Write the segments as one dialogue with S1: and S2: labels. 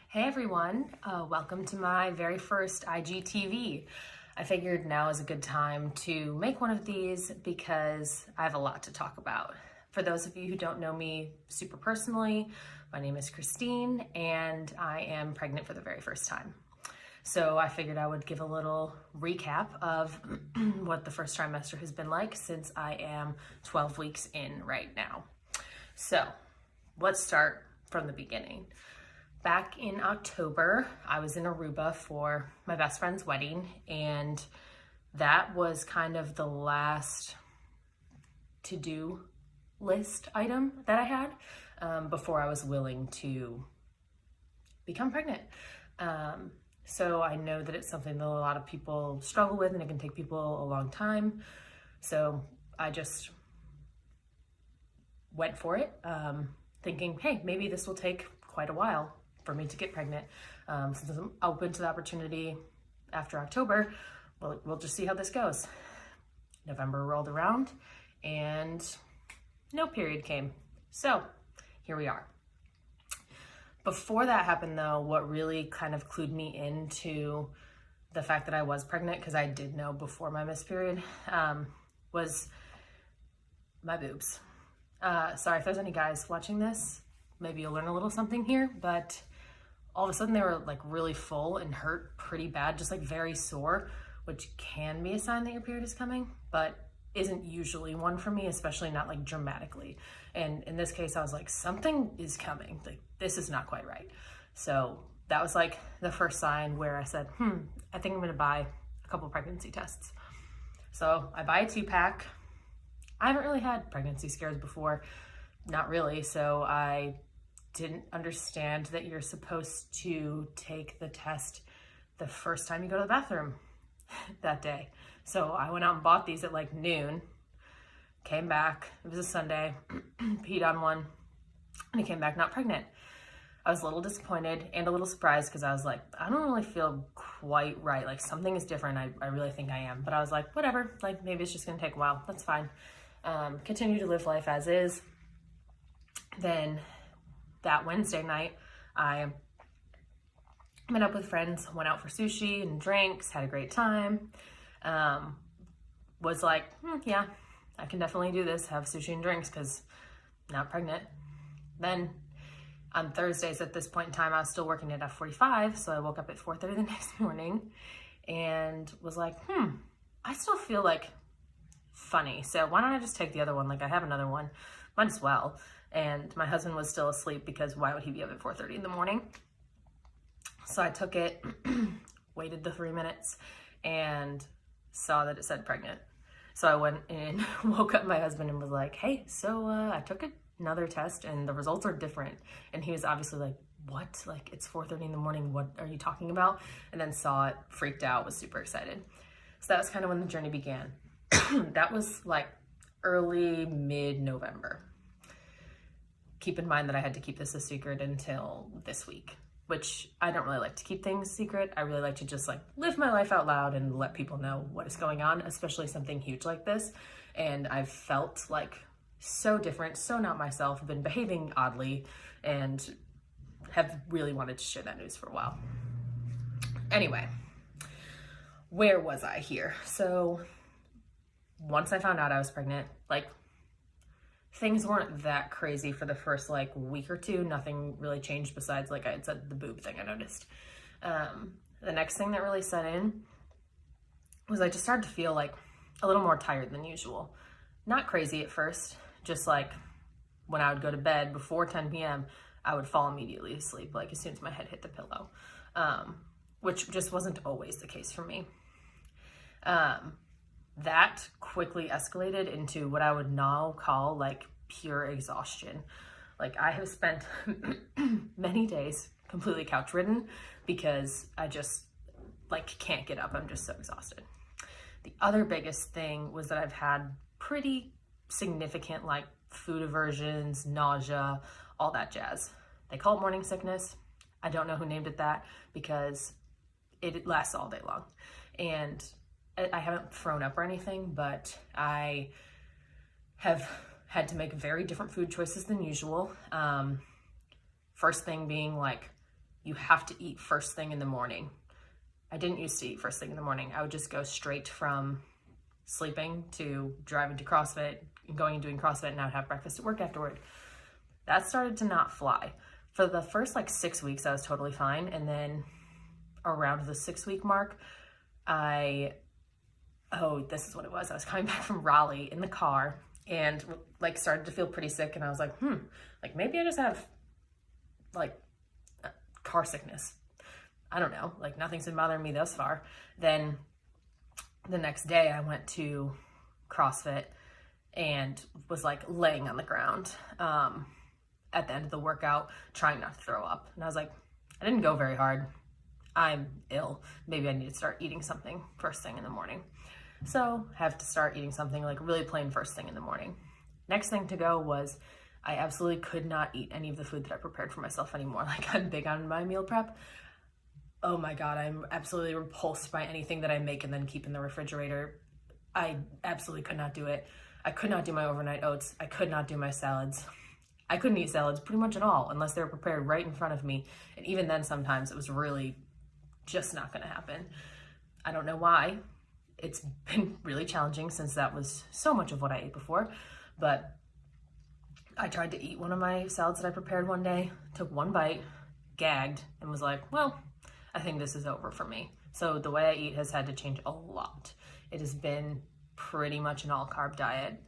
S1: Hey everyone, welcome to my very first IGTV. I figured now is a good time to make one of these because I have a lot to talk about. For those of you who don't know me super personally, my name is Christine and I am pregnant for the very first time. So I figured I would give a little recap of what the first trimester has been like since I am 12 weeks in right now. So let's start from the beginning. Back in October, I was in Aruba for my best friend's wedding, and that was kind of the last to-do list item that I had before I was willing to become pregnant. So I know that it's something that a lot of people struggle with, and it can take people a long time. So I just went for it, thinking, hey, maybe this will take quite a while for me to get pregnant. Since I'm open to the opportunity after October, we'll just see how this goes. November rolled around and no period came. So here we are. Before that happened though, what really kind of clued me into the fact that I was pregnant, because I did know before my missed period, was my boobs. Sorry if there's any guys watching this, maybe you'll learn a little something here, but all of a sudden they were like really full and hurt pretty bad, just like very sore, which can be a sign that your period is coming, but isn't usually one for me, especially not like dramatically. And in this case, I was like, something is coming. Like, this is not quite right. So that was like the first sign where I said, I think I'm gonna buy a couple pregnancy tests. So I buy a 2-pack. I haven't really had pregnancy scares before, not really. So I didn't understand that you're supposed to take the test the first time you go to the bathroom that day. So I went out and bought these at like noon, came back, it was a Sunday, peed on one, and I came back not pregnant. I was a little disappointed and a little surprised because I was like, I don't really feel quite right. Like something is different. I really think I am. But I was like, whatever, like maybe it's just gonna take a while. That's fine. Continue to live life as is. Then that Wednesday night, I met up with friends, went out for sushi and drinks, had a great time. Was like, yeah, I can definitely do this, have sushi and drinks because not pregnant. Then on Thursdays at this point in time, I was still working at F45, so I woke up at 4:30 the next morning and was like, I still feel like funny, so why don't I just take the other one? Like I have another one, might as well. And my husband was still asleep because why would he be up at 4:30 in the morning? So I took it, waited the 3 minutes, and saw that it said pregnant. So I went and woke up my husband and was like, hey, so I took another test and the results are different. And he was obviously like, what? Like it's 4:30 in the morning, what are you talking about? And then saw it, freaked out, was super excited. So that was kind of when the journey began. That was like early mid-November. Keep in mind that I had to keep this a secret until this week, which I don't really like to keep things secret. I really like to just like live my life out loud and let people know what is going on, especially something huge like this. And I've felt like so different, so not myself, been behaving oddly, and have really wanted to share that news for a while. Anyway, where was I here? So once I found out I was pregnant, like things weren't that crazy for the first like week or two. Nothing really changed besides, like I had said, the boob thing I noticed. The next thing that really set in was I just started to feel like a little more tired than usual. Not crazy at first, just like when I would go to bed before 10 p.m., I would fall immediately asleep, like as soon as my head hit the pillow, which just wasn't always the case for me. That quickly escalated into what I would now call like pure exhaustion. Like I have spent many days completely couch ridden because I just like can't get up. I'm just so exhausted. The other biggest thing was that I've had pretty significant like food aversions, nausea, all that jazz. They call it morning sickness. I don't know who named it that because it lasts all day long. And I haven't thrown up or anything, but I have had to make very different food choices than usual. First thing being like you have to eat first thing in the morning. I didn't used to eat first thing in the morning. I would just go straight from sleeping to driving to CrossFit, going and doing CrossFit, and I would have breakfast at work afterward. That started to not fly. For the first like 6 weeks, I was totally fine. And then around the 6-week mark, this is what it was. I was coming back from Raleigh in the car and like started to feel pretty sick. And I was like, like maybe I just have like car sickness. I don't know, like nothing's been bothering me thus far. Then the next day I went to CrossFit and was like laying on the ground at the end of the workout, trying not to throw up. And I was like, I didn't go very hard. I'm ill. Maybe I need to start eating something first thing in the morning. So I have to start eating something like really plain first thing in the morning. Next thing to go was I absolutely could not eat any of the food that I prepared for myself anymore. Like I'm big on my meal prep. Oh my God, I'm absolutely repulsed by anything that I make and then keep in the refrigerator. I absolutely could not do it. I could not do my overnight oats. I could not do my salads. I couldn't eat salads pretty much at all unless they were prepared right in front of me. And even then, sometimes it was really just not gonna happen. I don't know why. It's been really challenging since that was so much of what I ate before. But I tried to eat one of my salads that I prepared one day, took one bite, gagged, and was like, well, I think this is over for me. So the way I eat has had to change a lot. It has been pretty much an all carb diet.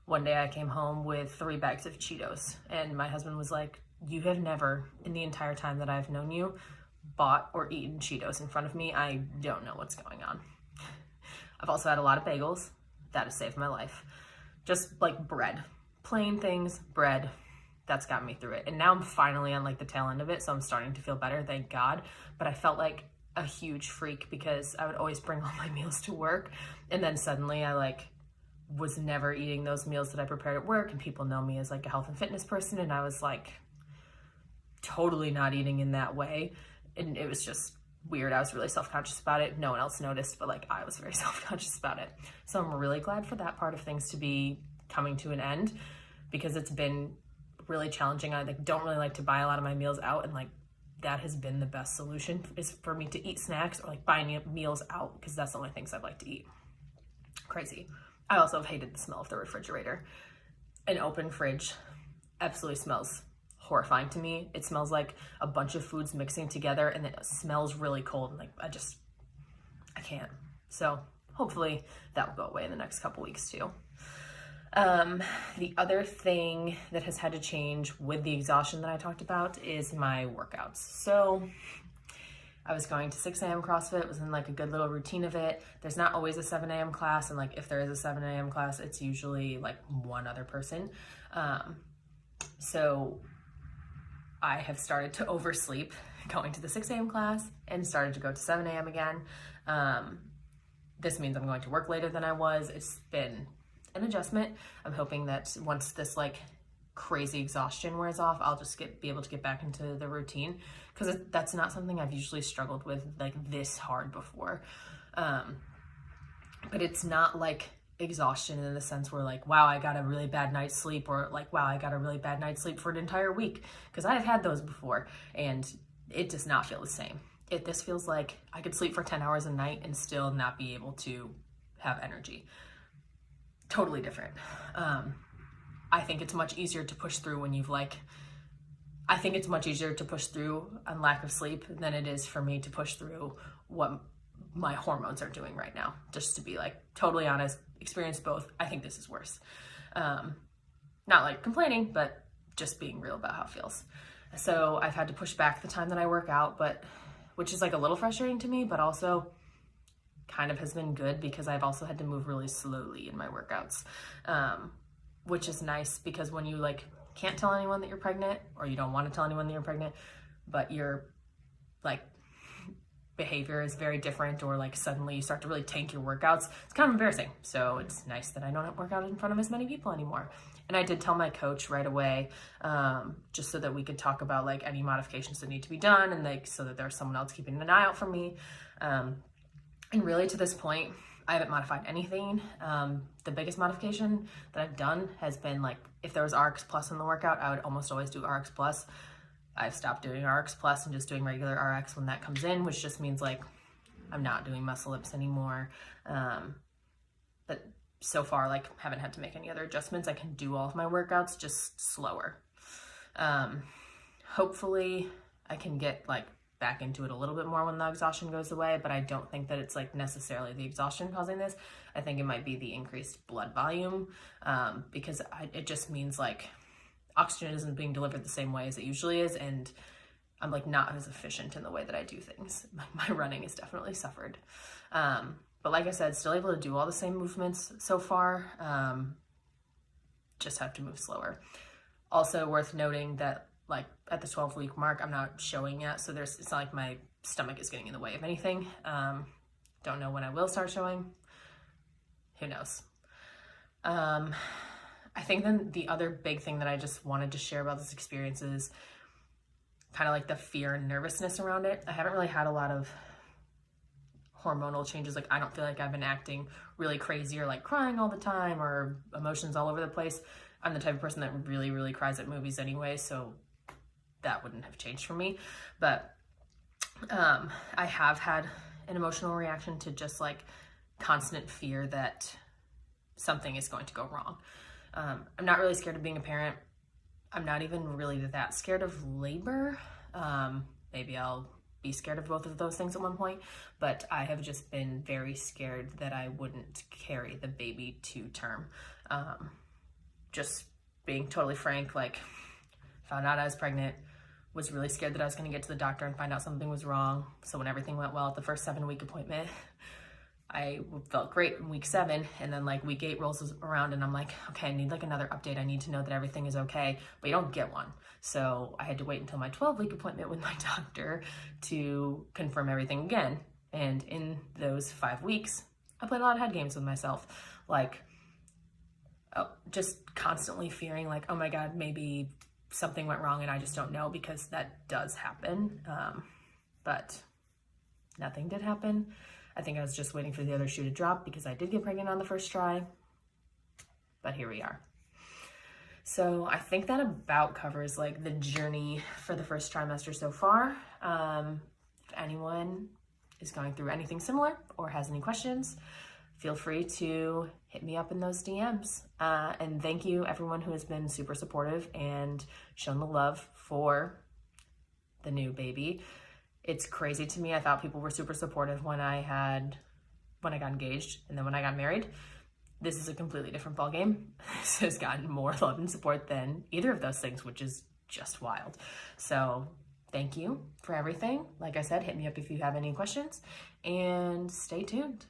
S1: One day I came home with 3 bags of Cheetos and my husband was like, you have never in the entire time that I've known you bought or eaten Cheetos in front of me. I don't know what's going on. I've also had a lot of bagels. That has saved my life. Just like bread, plain things, bread. That's gotten me through it. And now I'm finally on like the tail end of it. So I'm starting to feel better, thank God. But I felt like a huge freak because I would always bring all my meals to work. And then suddenly I like was never eating those meals that I prepared at work. And people know me as like a health and fitness person. And I was like totally not eating in that way. And it was just weird. I was really self-conscious about it. No one else noticed, but like I was very self-conscious about it. So I'm really glad for that part of things to be coming to an end because it's been really challenging. I like don't really like to buy a lot of my meals out, and like that has been the best solution is for me to eat snacks or like buy meals out because that's the only things I like to eat. Crazy. I also have hated the smell of the refrigerator. An open fridge absolutely smells horrifying to me. It smells like a bunch of foods mixing together and it smells really cold and like I can't. So hopefully that will go away in the next couple weeks too. The other thing that has had to change with the exhaustion that I talked about is my workouts. So I was going to 6 a.m. CrossFit, was in like a good little routine of it. There's not always a 7 a.m. class. And like, if there is a 7 a.m. class, it's usually like one other person. So I have started to oversleep going to the 6 a.m. class and started to go to 7 a.m. again. This means I'm going to work later than I was. It's been an adjustment. I'm hoping that once this like crazy exhaustion wears off, I'll just be able to get back into the routine because that's not something I've usually struggled with like this hard before. But it's not like exhaustion in the sense where like, wow, I got a really bad night's sleep, or like, wow, I got a really bad night's sleep for an entire week, because I've had those before and it does not feel the same. This feels like I could sleep for 10 hours a night and still not be able to have energy. Totally different. I think it's much easier to push through when I think it's much easier to push through on lack of sleep than it is for me to push through what my hormones are doing right now. Just to be like totally honest, experienced both. I think this is worse. Not like complaining, but just being real about how it feels. So I've had to push back the time that I work out, which is like a little frustrating to me, but also kind of has been good because I've also had to move really slowly in my workouts, which is nice because when you like can't tell anyone that you're pregnant, or you don't want to tell anyone that you're pregnant, but your like behavior is very different, or like suddenly you start to really tank your workouts, it's kind of embarrassing. So it's nice that I don't work out in front of as many people anymore. And I did tell my coach right away, just so that we could talk about like any modifications that need to be done, and like so that there's someone else keeping an eye out for me. And really to this point, I haven't modified anything. The biggest modification that I've done has been like, if there was RX Plus in the workout, I would almost always do RX Plus. I've stopped doing RX Plus and just doing regular RX when that comes in, which just means like I'm not doing muscle ups anymore. But so far, like, haven't had to make any other adjustments. I can do all of my workouts just slower. Hopefully I can get like back into it a little bit more when the exhaustion goes away, but I don't think that it's like necessarily the exhaustion causing this. I think it might be the increased blood volume, because it just means like oxygen isn't being delivered the same way as it usually is, and I'm like not as efficient in the way that I do things. My running has definitely suffered. But like I said, still able to do all the same movements so far, just have to move slower. Also worth noting that like at the 12-week mark, I'm not showing yet, so it's not like my stomach is getting in the way of anything. Don't know when I will start showing. Who knows? I think then the other big thing that I just wanted to share about this experience is kind of like the fear and nervousness around it. I haven't really had a lot of hormonal changes. Like I don't feel like I've been acting really crazy or like crying all the time or emotions all over the place. I'm the type of person that really, really cries at movies anyway, so that wouldn't have changed for me. But I have had an emotional reaction to just like constant fear that something is going to go wrong. I'm not really scared of being a parent. I'm not even really that scared of labor. Maybe I'll be scared of both of those things at one point, but I have just been very scared that I wouldn't carry the baby to term. Just being totally frank, like found out I was pregnant, was really scared that I was going to get to the doctor and find out something was wrong. So when everything went well at the first 7-week appointment, I felt great in week 7, and then like week 8 rolls around and I'm like, okay, I need like another update. I need to know that everything is okay, but you don't get one. So I had to wait until my 12-week appointment with my doctor to confirm everything again. And in those 5 weeks, I played a lot of head games with myself. Like, just constantly fearing like, oh my God, maybe something went wrong and I just don't know, because that does happen. But nothing did happen. I think I was just waiting for the other shoe to drop because I did get pregnant on the first try, but here we are. So I think that about covers like the journey for the first trimester so far. If anyone is going through anything similar or has any questions, feel free to hit me up in those DMs. And thank you everyone who has been super supportive and shown the love for the new baby. It's crazy to me. I thought people were super supportive when I got engaged, and then when I got married. This is a completely different ballgame. This has gotten more love and support than either of those things, which is just wild. So thank you for everything. Like I said, hit me up if you have any questions, and stay tuned.